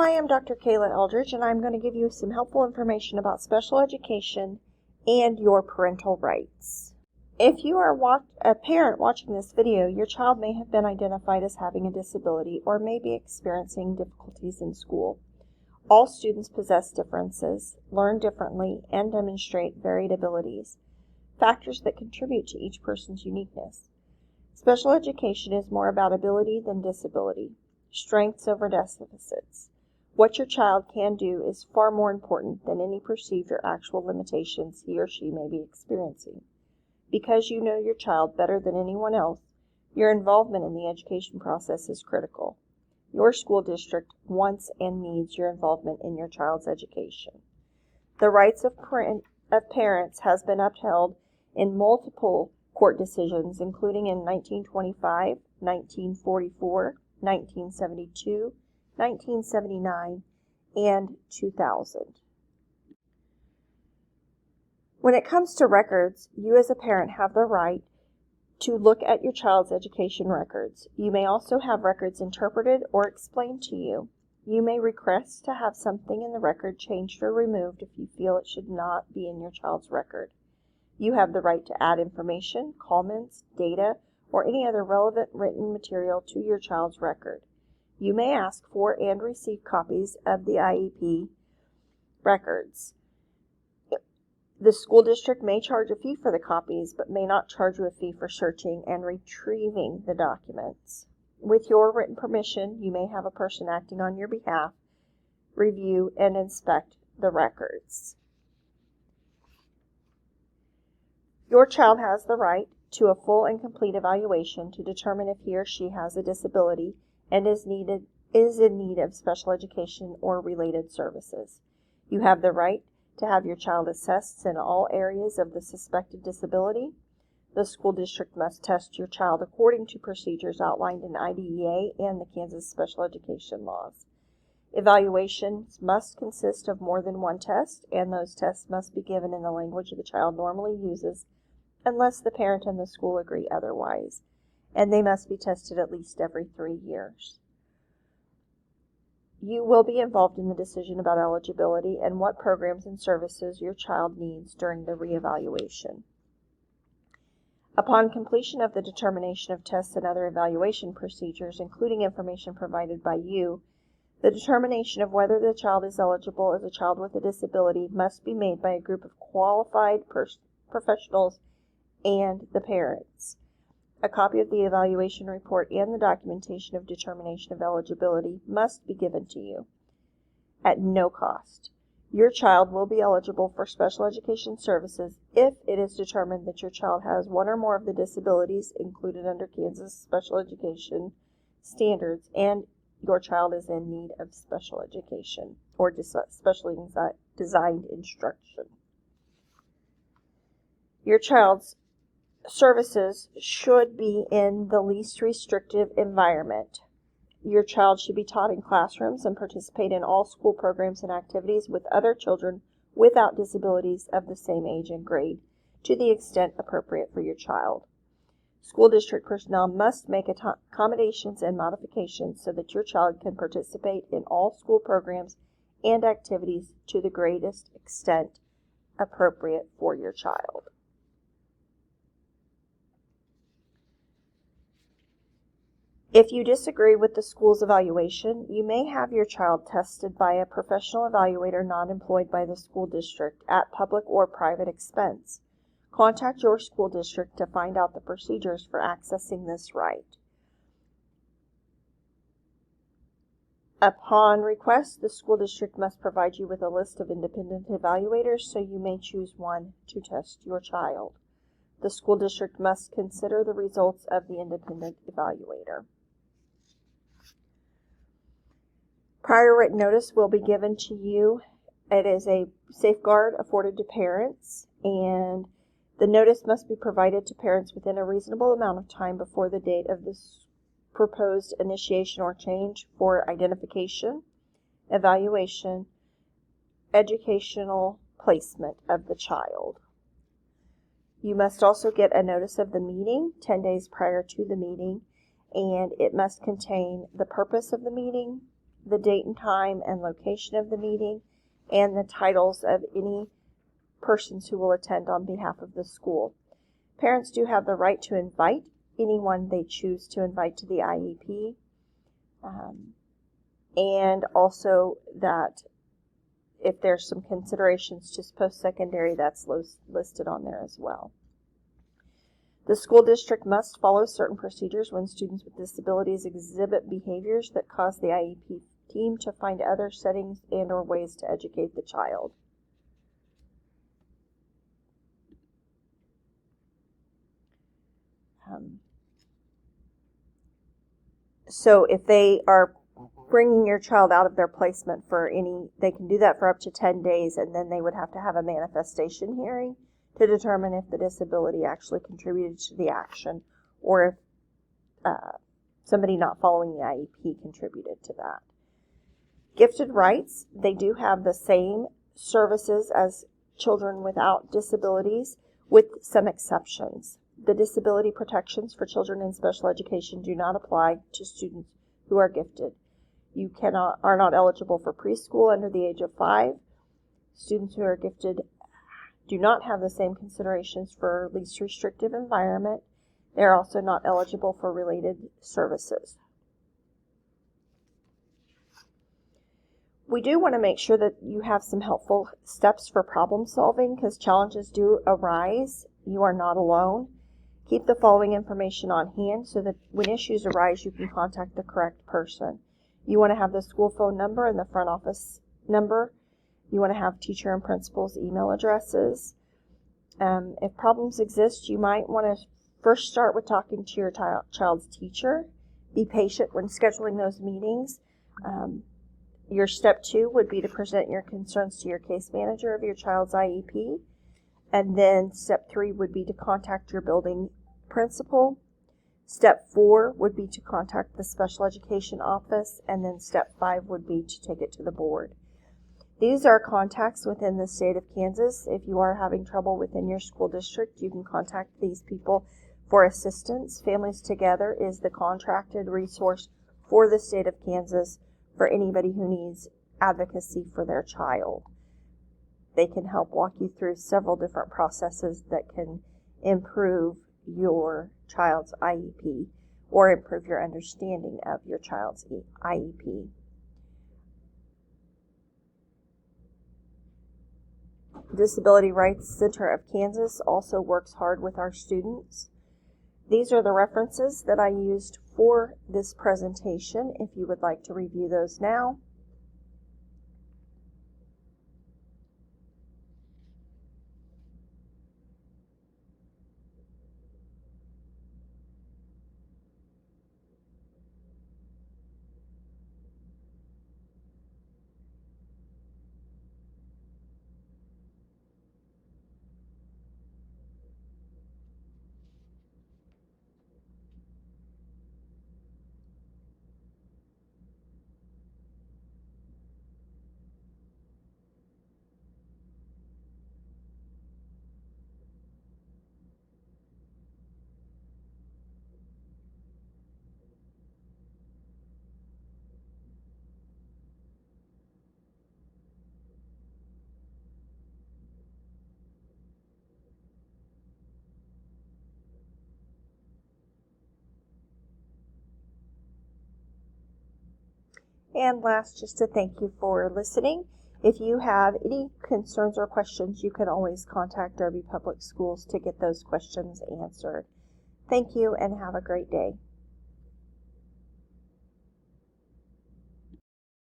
I am Dr. Kayla Eldridge, and I'm going to give you some helpful information about special education and your parental rights. If you are a parent watching this video, your child may have been identified as having a disability or may be experiencing difficulties in school. All students possess differences, learn differently, and demonstrate varied abilities, factors that contribute to each person's uniqueness. Special education is more about ability than disability, strengths over deficits. What your child can do is far more important than any perceived or actual limitations he or she may be experiencing. Because you know your child better than anyone else, your involvement in the education process is critical. Your school district wants and needs your involvement in your child's education. The rights of parents has been upheld in multiple court decisions, including in 1925, 1944, 1972, 1979, and 2000. When it comes to records, you as a parent have the right to look at your child's education records. You may also have records interpreted or explained to you. You may request to have something in the record changed or removed if you feel it should not be in your child's record. You have the right to add information, comments, data, or any other relevant written material to your child's record. You may ask for and receive copies of the IEP records. The school district may charge a fee for the copies, but may not charge you a fee for searching and retrieving the documents. With your written permission, you may have a person acting on your behalf review and inspect the records. Your child has the right to a full and complete evaluation to determine if he or she has a disability and is in need of special education or related services. You have the right to have your child assessed in all areas of the suspected disability. The school district must test your child according to procedures outlined in IDEA and the Kansas Special Education laws. Evaluations must consist of more than one test, and those tests must be given in the language the child normally uses unless the parent and the school agree otherwise, and they must be tested at least every 3 years. You will be involved in the decision about eligibility and what programs and services your child needs during the reevaluation. Upon completion of the determination of tests and other evaluation procedures, including information provided by you, the determination of whether the child is eligible as a child with a disability must be made by a group of qualified professionals and the parents. A copy of the evaluation report and the documentation of determination of eligibility must be given to you at no cost. Your child will be eligible for special education services if it is determined that your child has one or more of the disabilities included under Kansas special education standards and your child is in need of special education or specially designed instruction. Your child's services should be in the least restrictive environment. Your child should be taught in classrooms and participate in all school programs and activities with other children without disabilities of the same age and grade, to the extent appropriate for your child. School district personnel must make accommodations and modifications so that your child can participate in all school programs and activities to the greatest extent appropriate for your child. If you disagree with the school's evaluation, you may have your child tested by a professional evaluator not employed by the school district at public or private expense. Contact your school district to find out the procedures for accessing this right. Upon request, the school district must provide you with a list of independent evaluators so you may choose one to test your child. The school district must consider the results of the independent evaluator. Prior written notice will be given to you. It is a safeguard afforded to parents, and the notice must be provided to parents within a reasonable amount of time before the date of this proposed initiation or change for identification, evaluation, educational placement of the child. You must also get a notice of the meeting 10 days prior to the meeting, and it must contain the purpose of the meeting, the date and time and location of the meeting, and the titles of any persons who will attend on behalf of the school. Parents do have the right to invite anyone they choose to invite to the IEP, and also that if there's some considerations to post-secondary, that's listed on there as well. The school district must follow certain procedures when students with disabilities exhibit behaviors that cause the IEP team to find other settings and or ways to educate the child. So if they are bringing your child out of their placement they can do that for up to 10 days, and then they would have to have a manifestation hearing to determine if the disability actually contributed to the action, or if somebody not following the IEP contributed to that. Gifted rights, they do have the same services as children without disabilities, with some exceptions. The disability protections for children in special education do not apply to students who are gifted. You are not eligible for preschool under the age of 5. Students who are gifted do not have the same considerations for least restrictive environment. They are also not eligible for related services. We do want to make sure that you have some helpful steps for problem solving, because challenges do arise. You are not alone. Keep the following information on hand so that when issues arise, you can contact the correct person. You want to have the school phone number and the front office number. You want to have teacher and principal's email addresses. If problems exist, you might want to first start with talking to your child's teacher. Be patient when scheduling those meetings. Your step 2 would be to present your concerns to your case manager of your child's IEP. And then step 3 would be to contact your building principal. Step 4 would be to contact the special education office. And then step 5 would be to take it to the board. These are contacts within the state of Kansas. If you are having trouble within your school district, you can contact these people for assistance. Families Together is the contracted resource for the state of Kansas for anybody who needs advocacy for their child. They can help walk you through several different processes that can improve your child's IEP or improve your understanding of your child's IEP. Disability Rights Center of Kansas also works hard with our students. These are the references that I used for this presentation, if you would like to review those now. And last, just to thank you for listening. If you have any concerns or questions, you can always contact Derby Public Schools to get those questions answered. Thank you and have a great day.